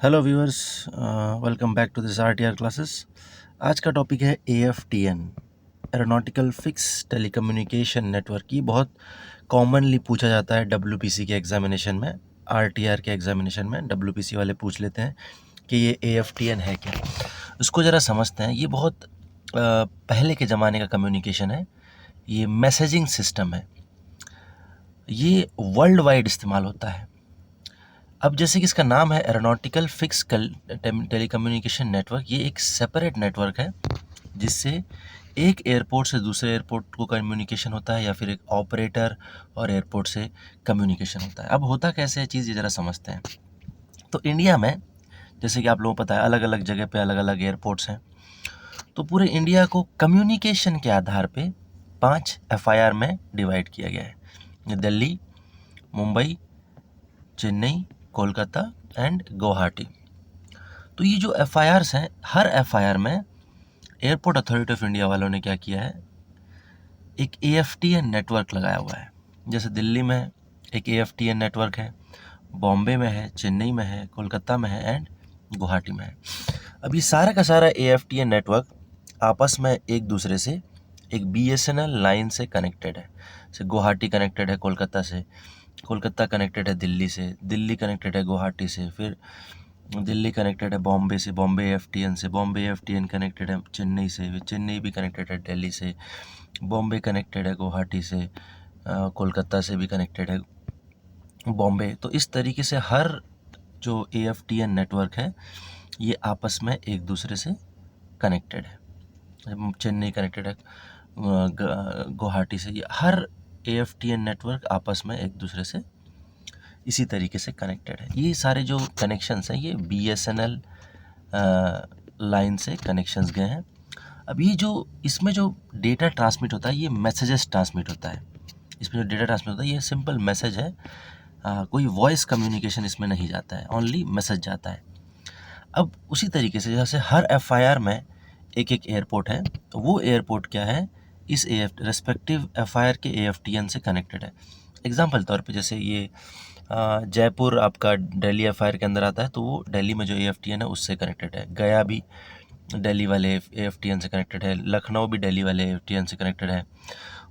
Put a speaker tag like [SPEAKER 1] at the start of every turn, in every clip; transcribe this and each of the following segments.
[SPEAKER 1] Hello viewers, welcome back to this RTR classes. आज का topic है AFTN, aeronautical fix telecommunication network. ये बहुत कॉमनली पूछा जाता है डब्ल्यूपीसी के एग्जामिनेशन में, आरटीआर के एग्जामिनेशन में डब्ल्यूपीसी वाले पूछ लेते हैं कि ये एएफटीएन है क्या। उसको ज़रा समझते हैं। ये बहुत पहले के ज़माने का कम्युनिकेशन है। ये मैसेजिंग सिस्टम है। ये वर्ल्ड वाइड इस्तेमाल होता है। अब जैसे कि इसका नाम है एरोनॉटिकल फिक्स टेलीकम्युनिकेशन नेटवर्क, ये एक सेपरेट नेटवर्क है जिससे एक एयरपोर्ट से दूसरे एयरपोर्ट को कम्युनिकेशन होता है या फिर एक ऑपरेटर और एयरपोर्ट से कम्युनिकेशन होता है। अब होता कैसे है चीज़, ये ज़रा समझते हैं। तो इंडिया में जैसे कि आप लोगों को पता है अलग अलग जगह पे अलग अलग एयरपोर्ट्स हैं। तो पूरे इंडिया को कम्युनिकेशन के आधार पे 5 एफआईआर में डिवाइड किया गया है। दिल्ली, मुंबई, चेन्नई, कोलकाता एंड गुवाहाटी। तो ये जो एफआईआर्स हैं, हर एफआईआर में एयरपोर्ट अथॉरिटी ऑफ इंडिया वालों ने क्या किया है, एक एएफटीएन नेटवर्क लगाया हुआ है। जैसे दिल्ली में एक एएफटीएन नेटवर्क है, बॉम्बे में है, चेन्नई में है, कोलकाता में है एंड गुवाहाटी में है। अब ये सारा का सारा एएफटीएन नेटवर्क आपस में एक दूसरे से एक बीएसएनएल लाइन से कनेक्टेड है। जैसे गुवाहाटी कनेक्टेड है कोलकाता से, कोलकाता कनेक्टेड है दिल्ली से, दिल्ली कनेक्टेड है गुवाहाटी से, फिर दिल्ली कनेक्टेड है बॉम्बे से, बॉम्बे एफटीएन से, बॉम्बे एफटीएन कनेक्टेड है चेन्नई से, फिर चेन्नई भी कनेक्टेड है दिल्ली से, बॉम्बे कनेक्टेड है गुवाहाटी से, कोलकाता से भी कनेक्टेड है बॉम्बे। तो इस तरीके से हर जो एएफटीएन नेटवर्क है ये आपस में एक दूसरे से कनेक्टेड है। चेन्नई कनेक्टेड है गुवाहाटी से। ये हर एएफटीएन नेटवर्क आपस में एक दूसरे से इसी तरीके से कनेक्टेड है। ये सारे जो कनेक्शंस हैं ये बीएसएनएल लाइन से कनेक्शंस गए हैं। अब ये जो इसमें जो डेटा ट्रांसमिट होता है ये मैसेजेस ट्रांसमिट होता है। इसमें जो डेटा ट्रांसमिट होता है ये सिंपल मैसेज है। कोई वॉइस कम्युनिकेशन इसमें नहीं जाता है, ओनली मैसेज जाता है। अब उसी तरीके से जैसे हर एफआईआर में एक एक एयरपोर्ट है, तो वो एयरपोर्ट क्या है, इस रेस्पेक्टिव एफआईआर के एएफटीएन से कनेक्टेड है। एग्जाम्पल तौर पे जैसे ये जयपुर आपका दिल्ली एफआईआर के अंदर आता है, तो वो दिल्ली में जो एएफटीएन है उससे कनेक्टेड है। गया भी दिल्ली वाले एएफटीएन से कनेक्टेड है, लखनऊ भी दिल्ली वाले एएफटीएन से कनेक्टेड है।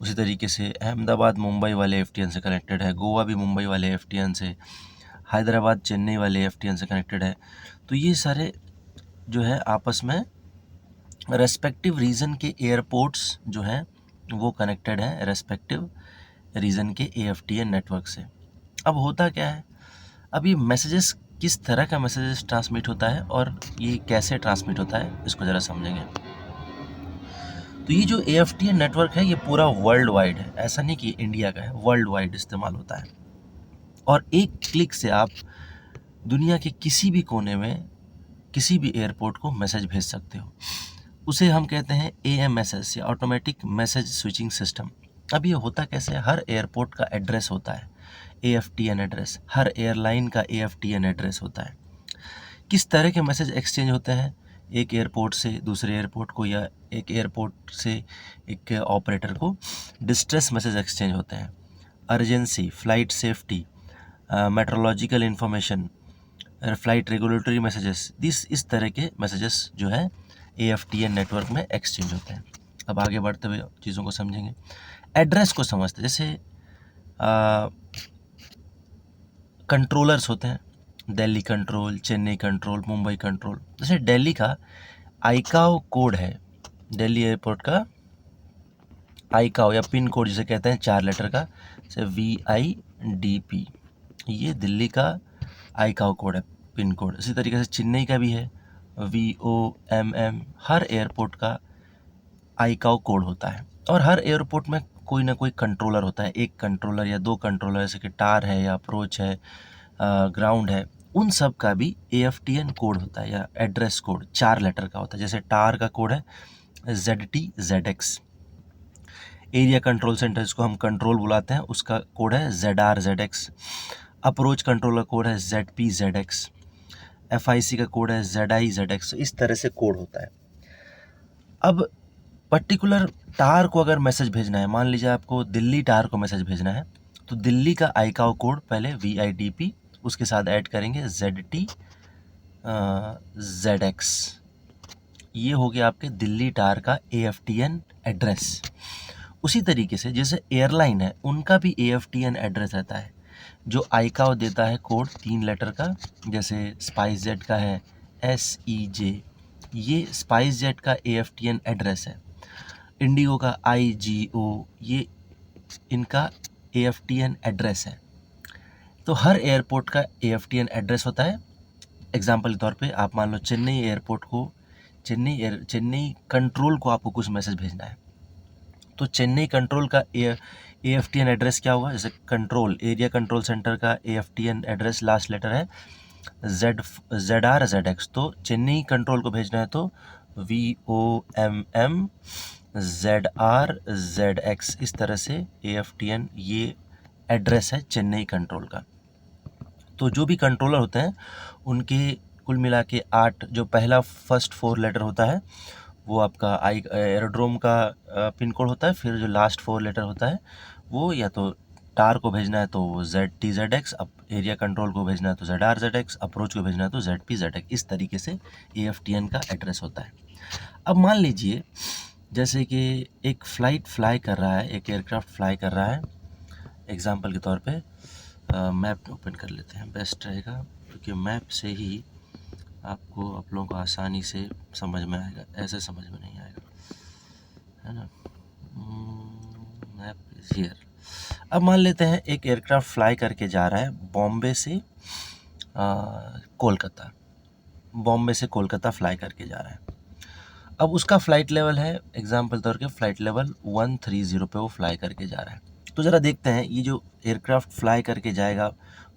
[SPEAKER 1] उसी तरीके से अहमदाबाद मुंबई वाले एएफटीएन से कनेक्टेड है, गोवा भी मुंबई वाले एएफटीएन से, हैदराबाद चेन्नई वाले एएफटीएन से कनेक्टेड है। तो ये सारे जो है आपस में रेस्पेक्टिव रीजन के एयरपोर्ट्स जो हैं वो कनेक्टेड हैं रेस्पेक्टिव रीजन के एएफटीएन नेटवर्क से। अब होता क्या है, अब ये मैसेजेस किस तरह का मैसेजेस ट्रांसमिट होता है और ये कैसे ट्रांसमिट होता है इसको ज़रा समझेंगे। तो ये जो एएफटीएन नेटवर्क है ये पूरा वर्ल्ड वाइड है, ऐसा नहीं कि इंडिया का है, वर्ल्ड वाइड इस्तेमाल होता है। और एक क्लिक से आप दुनिया के किसी भी कोने में किसी भी एयरपोर्ट को मैसेज भेज सकते हो। उसे हम कहते हैं एएमएसएस या ऑटोमेटिक मैसेज स्विचिंग सिस्टम। अब ये होता कैसे है, हर एयरपोर्ट का एड्रेस होता है एएफटीएन एड्रेस, हर एयरलाइन का एएफटीएन एड्रेस होता है। किस तरह के मैसेज एक्सचेंज होते हैं एक एयरपोर्ट से दूसरे एयरपोर्ट को या एक एयरपोर्ट से एक ऑपरेटर को, डिस्ट्रेस मैसेज एक्सचेंज होते हैं, urgency, flight safety, meteorological information, flight regulatory messages, इस तरह के मैसेजेस जो है एएफटीएन नेटवर्क में एक्सचेंज होते हैं। अब आगे बढ़ते हुए चीज़ों को समझेंगे। एड्रेस को समझते, जैसे कंट्रोलर्स होते हैं, Delhi control, Chennai control, Mumbai control. जैसे दिल्ली का आईकाओ कोड है, दिल्ली एयरपोर्ट का आईकाओ या पिन कोड जिसे कहते हैं 4 लेटर का, जैसे VIDP, ये दिल्ली का आईकाओ कोड है, पिन कोड। इसी तरीके से चेन्नई का भी है VOMM। हर एयरपोर्ट का आईकाओ कोड होता है और हर एयरपोर्ट में कोई ना कोई कंट्रोलर होता है, एक कंट्रोलर या 2 कंट्रोलर, जैसे कि टार है या अप्रोच है, ग्राउंड है। उन सब का भी एएफटीएन कोड होता है या एड्रेस कोड 4 लेटर का होता है। जैसे टार का कोड है ZTZX, एरिया कंट्रोल सेंटर जिसको हम कंट्रोल बुलाते हैं उसका कोड है ZRZX, अप्रोच कंट्रोल का कोड है ZPZX, FIC का कोड है ZIZX। इस तरह से कोड होता है। अब पर्टिकुलर टार को अगर मैसेज भेजना है, मान लीजिए आपको दिल्ली टार को मैसेज भेजना है, तो दिल्ली का आईकाओ कोड पहले VIDP, उसके साथ ऐड करेंगे ZT ZX, ये हो गया आपके दिल्ली टार का AFTN एड्रेस। उसी तरीके से जैसे एयरलाइन है उनका भी AFTN एड्रेस रहता है, जो आईकाओ देता है कोड 3 लेटर का, जैसे स्पाइस जेट का है SEJ, ये स्पाइस जेट का AFTN एड्रेस है। इंडिगो का IGO, ये इनका AFTN एड्रेस है। तो हर एयरपोर्ट का AFTN एड्रेस होता है। एग्जाम्पल के तौर पे आप मान लो चेन्नई एयरपोर्ट को, चेन्नई कंट्रोल को आपको कुछ मैसेज भेजना है, तो चेन्नई कंट्रोल का AFTN एड्रेस क्या होगा? जैसे कंट्रोल एरिया कंट्रोल सेंटर का AFTN एड्रेस लास्ट लेटर है ZR/ZX, तो चेन्नई कंट्रोल को भेजना है तो VOMM ZR/ZX, इस तरह से AFTN ये एड्रेस है चेन्नई कंट्रोल का। तो जो भी कंट्रोलर होते हैं उनके कुल मिला के 8, जो पहला फर्स्ट 4 लेटर होता है वो आपका एरोड्रोम का पिन कोड होता है, फिर जो लास्ट 4 लेटर होता है वो या तो टार को भेजना है तो ZTZX, अब एरिया कंट्रोल को भेजना है तो ZRZX, अप्रोच को भेजना है तो ZPZX, इस तरीके से AFTN का एड्रेस होता है। अब मान लीजिए जैसे कि एक फ़्लाइट फ्लाई कर रहा है, एक एयरक्राफ्ट फ्लाई कर रहा है, एग्जाम्पल के तौर पे मैप ओपन कर लेते हैं, बेस्ट रहेगा, क्योंकि मैप से ही आपको आप लोगों को आसानी से समझ में आएगा, ऐसे समझ में नहीं आएगा, है ना। Map is here. अब मान लेते हैं एक एयरक्राफ्ट फ्लाई करके जा रहा है बॉम्बे से कोलकाता, बॉम्बे से कोलकाता फ्लाई करके जा रहा है। अब उसका फ़्लाइट लेवल है, एग्जाम्पल तौर के फ़्लाइट लेवल 130 पे वो फ्लाई करके जा रहा है। तो ज़रा देखते हैं ये जो एयरक्राफ्ट फ्लाई करके जाएगा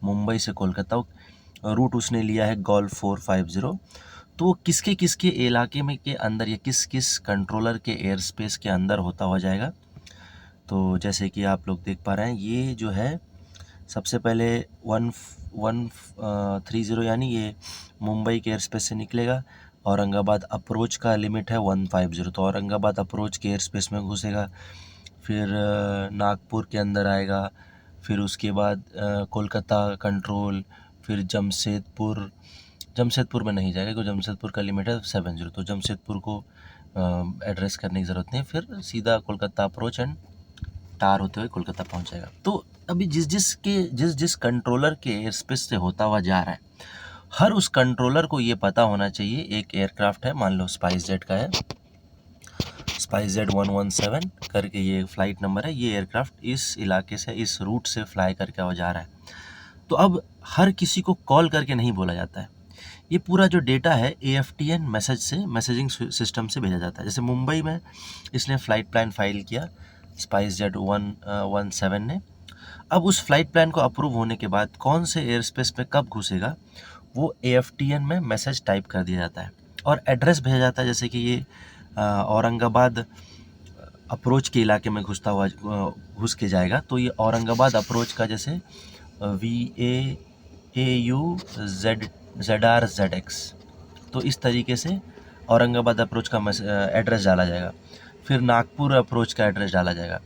[SPEAKER 1] मुंबई से कोलकाता, रूट उसने लिया है गोल्फ 450, तो वो किसके किसके इलाके में के अंदर या किस किस कंट्रोलर के एयर स्पेस के अंदर होता हो जाएगा। तो जैसे कि आप लोग देख पा रहे हैं ये जो है सबसे पहले 130 यानी ये मुंबई के एयर स्पेस से निकलेगा, औरंगाबाद अप्रोच का लिमिट है 150, तो औरंगाबाद अप्रोच के एयर स्पेस में घुसेगा, फिर नागपुर के अंदर आएगा, फिर उसके बाद कोलकाता कंट्रोल, फिर जमशेदपुर में नहीं जाएगा क्योंकि जमशेदपुर का लिमिट है 70, तो जमशेदपुर को एड्रेस करने की ज़रूरत नहीं, फिर सीधा कोलकाता अप्रोच एंड टार होते हुए कोलकाता पहुंच जाएगा। तो अभी जिस कंट्रोलर के एयर स्पेस से होता हुआ जा रहा है, हर उस कंट्रोलर को ये पता होना चाहिए, एक एयरक्राफ्ट है मान लो स्पाइस जेट का है, स्पाइस जेट 117 करके ये फ़्लाइट नंबर है, ये एयरक्राफ्ट इस इलाके से इस रूट से फ्लाई करके वो जा रहा है। तो अब हर किसी को कॉल करके नहीं बोला जाता है, ये पूरा जो डेटा है AFTN मैसेजिंग सिस्टम से भेजा जाता है। जैसे मुंबई में इसने फ़्लाइट प्लान फाइल किया स्पाइस जेट 117 ने, अब उस फ्लाइट प्लान को अप्रूव होने के बाद कौन से एयर स्पेस में कब घुसेगा वो AFTN में मैसेज टाइप कर दिया जाता है और एड्रेस भेजा जाता है। जैसे कि ये औरंगाबाद अप्रोच के इलाके में घुस के जाएगा, तो ये औरंगाबाद अप्रोच का जैसे VAAU ZRZX, तो इस तरीके से औरंगाबाद अप्रोच का एड्रेस डाला जाएगा। फिर नागपुर अप्रोच का एड्रेस डाला जाएगा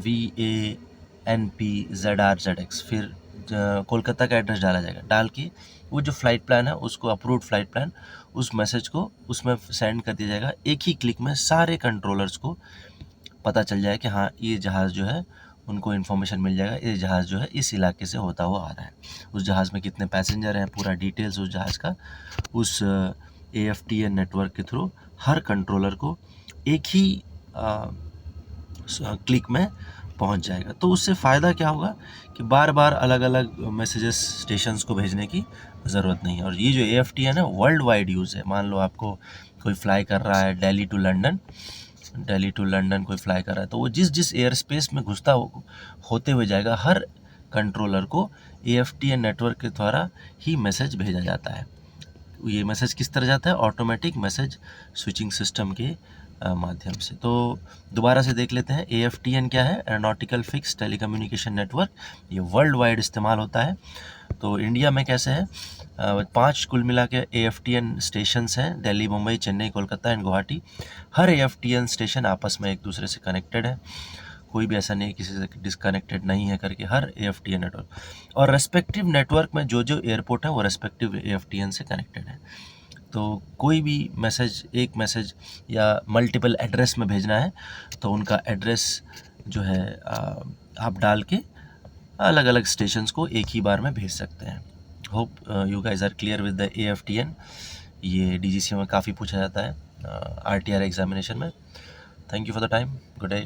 [SPEAKER 1] VANP ZRZX, फिर कोलकाता का एड्रेस डाला जाएगा। डाल के वो जो फ़्लाइट प्लान है उसको अप्रूव्ड फ़्लाइट प्लान, उस मैसेज को उसमें सेंड कर दिया जाएगा। एक ही क्लिक में सारे कंट्रोलर्स को पता चल जाए कि हाँ ये जहाज़ जो है, उनको इन्फॉर्मेशन मिल जाएगा ये जहाज़ जो है इस इलाके से होता हुआ आ रहा है, उस जहाज़ में कितने पैसेंजर हैं, पूरा डिटेल्स उस जहाज़ का उस AFTN नेटवर्क के थ्रू हर कंट्रोलर को एक ही क्लिक में पहुंच जाएगा। तो उससे फ़ायदा क्या होगा कि बार बार अलग अलग मैसेजेस स्टेशंस को भेजने की ज़रूरत नहीं है। और ये जो AFTN है वर्ल्ड वाइड यूज़ है। मान लो आपको कोई फ्लाई कर रहा है दिल्ली टू लंदन कोई फ्लाई कर रहा है, तो वो जिस एयर स्पेस में घुसता होते हुए जाएगा, हर कंट्रोलर को AFTN नेटवर्क के द्वारा ही मैसेज भेजा जाता है। ये मैसेज किस तरह जाता है? ऑटोमेटिक मैसेज स्विचिंग सिस्टम के माध्यम से। तो दोबारा से देख लेते हैं, AFTN क्या है? Aeronautical fix telecommunication network. ये वर्ल्ड वाइड इस्तेमाल होता है। तो इंडिया में कैसे है? 5 कुल मिला के AFTN स्टेशंस हैं, Delhi, Mumbai, Chennai, Kolkata and Guwahati. Her AFTN station आपस में एक दूसरे से कनेक्टेड है। कोई भी ऐसा नहीं है किसी से डिस्कनेक्टेड नहीं है करके, हर AFTN नेटवर्क और रेस्पेक्टिव नेटवर्क में जो जो एयरपोर्ट है वो रेस्पेक्टिव AFTN से कनेक्टेड है। तो कोई भी मैसेज, एक मैसेज या मल्टीपल एड्रेस में भेजना है तो उनका एड्रेस जो है आप डाल के अलग अलग स्टेशंस को एक ही बार में भेज सकते हैं। Hope you guys are clear with the AFTN। ये DGCA में काफ़ी पूछा जाता है RTR एग्जामिनेशन में। Thank you for the time. Good day.